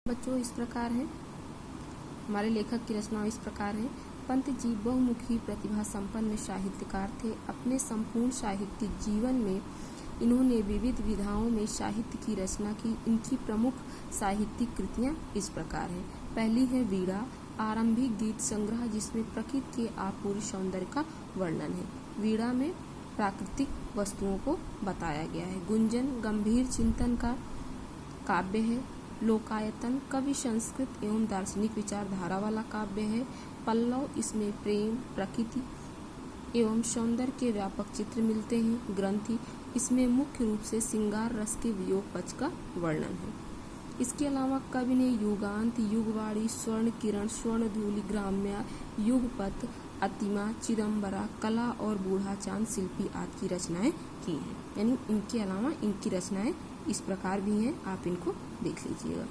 बच्चों इस प्रकार है, हमारे लेखक की रचना इस प्रकार है। पंत जी बहुमुखी प्रतिभा संपन्न साहित्यकार थे। अपने संपूर्ण साहित्यिक जीवन में इन्होंने विविध विधाओं में साहित्य की रचना की। इनकी प्रमुख साहित्यिक कृतियां इस प्रकार हैं। पहली है वीणा, आरंभिक गीत संग्रह जिसमें प्रकृति के अपूर्व सौंदर्य का वर्णन है। वीणा में प्राकृतिक वस्तुओं को बताया गया है। गुंजन गंभीर चिंतन का काव्य है। लोकायतन कवि संस्कृत एवं दार्शनिक विचारधारा वाला काव्य है। पल्लव इसमें प्रेम, प्रकृति एवं सौंदर्य के व्यापक चित्र मिलते हैं। ग्रंथि इसमें मुख्य रूप से श्रृंगार रस के वियोग पक्ष का वर्णन है। इसके अलावा कवि ने युगांत, युगवाणी, स्वर्ण किरण, स्वर्ण धूलि, ग्राम्या, युगपथ, अतिमा, चिदंबरा, कला और बूढ़ा चांद शिल्पी आदि की रचनाएं की हैं। यानी इनके अलावा इनकी रचनाएं इस प्रकार भी हैं, आप इनको देख लीजिएगा।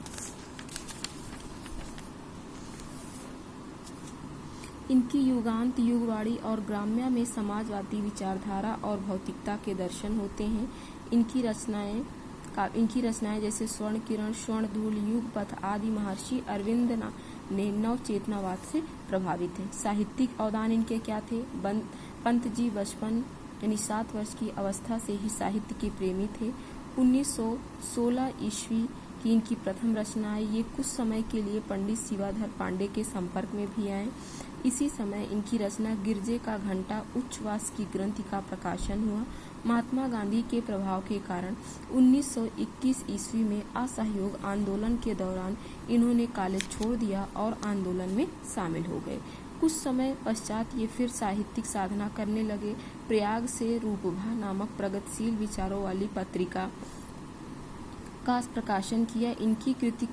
इनकी युगांत, युगवाणी और ग्राम्या में समाजवादी विचारधारा और भौतिकता के दर्शन होते हैं। इनकी रचनाएं जैसे स्वर्ण किरण, स्वर्ण धूल, युगपथ आदि महर्षि अरविंद ने नव चेतनावाद से प्रभावित हैं। साहित्यिक अवदान इनके क्या थे? पंत जी बचपन यानी 7 वर्ष की अवस्था से ही साहित्य के प्रेमी थे। 1916 ईस्वी की इनकी प्रथम रचनाएं ये कुछ समय के लिए पंडित शिवाधर पांडे के संपर्क में भी आए। इसी समय इनकी रचना गिरजे का घंटा उच्छ्वास की ग्रंथि का प्रकाशन हुआ। महात्मा गांधी के प्रभाव के कारण 1921 ईस्वी में असहयोग आंदोलन के दौरान इन्होंने कॉलेज छोड़ दिया और आंदोलन में शामिल हो गए। कुछ समय पश्चात ये फिर साहित्यिक साधना करने लगे। प्रयाग से रूपभा नामक प्रगतिशील विचारों वाली पत्रिका का प्रकाशन किया। इनकी कृति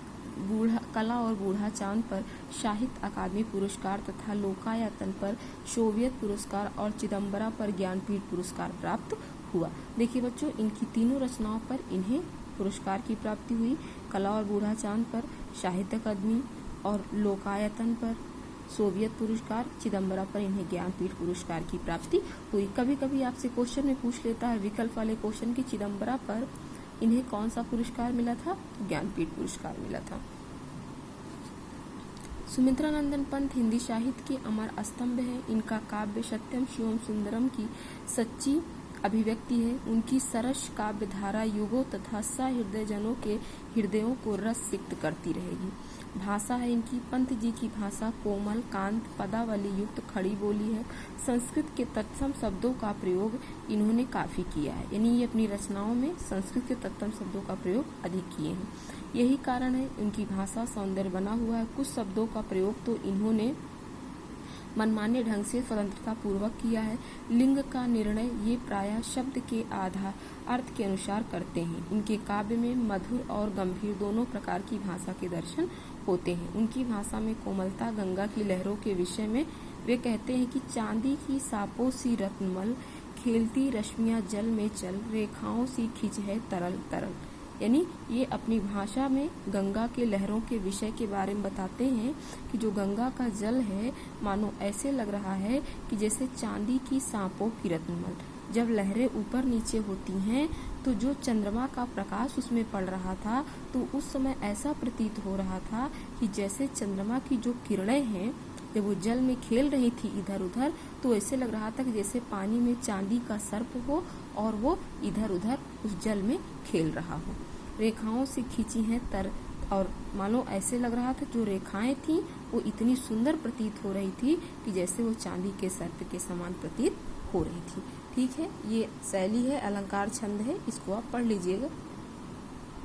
कला और बूढ़ा चांद पर साहित्य अकादमी पुरस्कार तथा लोकायतन पर सोवियत पुरस्कार और चिदंबरा पर ज्ञानपीठ पुरस्कार प्राप्त हुआ। देखिए बच्चों, इनकी तीनों रचनाओं पर इन्हें पुरस्कार की प्राप्ति हुई। कला और बूढ़ा चांद पर साहित्य अकादमी और लोकायतन पर सोवियत पुरस्कार, चिदंबरा पर इन्हें ज्ञानपीठ पुरस्कार की प्राप्ति हुई। कभी कभी आपसे क्वेश्चन में पूछ लेता है विकल्प वाले क्वेश्चन की चिदंबरा पर इन्हें कौन सा पुरस्कार मिला था? ज्ञानपीठ पुरस्कार मिला था। सुमित्रानंदन पंत हिंदी साहित्य के अमर स्तंभ है। इनका काव्य सत्यम शिवम सुंदरम की सच्ची अभिव्यक्ति है। उनकी सरस काव्य धारा युगों तथा सहृदय जनों के हृदयों को रस सिक्त करती रहेगी। भाषा है इनकी, पंत जी की भाषा कोमल, कांत, पदावली युक्त खड़ी बोली है। संस्कृत के तत्सम शब्दों का प्रयोग इन्होंने काफी किया है। यानी ये अपनी रचनाओं में संस्कृत के तत्सम शब्दों का प्रयोग अधिक किए हैं। यही कारण है उनकी भाषा सौंदर्य बना हुआ है। कुछ शब्दों का प्रयोग तो इन्होंने मनमाने ढंग से स्वतंत्रता पूर्वक किया है। लिंग का निर्णय ये प्रायः शब्द के आधार अर्थ के अनुसार करते हैं। इनके काव्य में मधुर और गंभीर दोनों प्रकार की भाषा के दर्शन होते हैं। उनकी भाषा में कोमलता, गंगा की लहरों के विषय में वे कहते हैं कि चांदी की सापों सी रत्नमल, खेलती रश्मियां जल में चल, रेखाओं सी खिंच है तरल तरल। यानी ये अपनी भाषा में गंगा के लहरों के विषय के बारे में बताते हैं कि जो गंगा का जल है मानो ऐसे लग रहा है कि जैसे चांदी की सांपों की रत्नमल। जब लहरें ऊपर नीचे होती हैं तो जो चंद्रमा का प्रकाश उसमें पड़ रहा था तो उस समय ऐसा प्रतीत हो रहा था कि जैसे चंद्रमा की जो किरणें हैं जब वो जल में खेल रही थी इधर उधर, तो ऐसे लग रहा था कि जैसे पानी में चांदी का सर्प हो और वो इधर उधर उस जल में खेल रहा हो। रेखाओं से खींची हैं तर, और मानो ऐसे लग रहा था जो रेखाएं थी वो इतनी सुंदर प्रतीत हो रही थी कि जैसे वो चांदी के सर्प के समान प्रतीत हो रही थी। ठीक है, ये शैली है, अलंकार छंद है, इसको आप पढ़ लीजिएगा।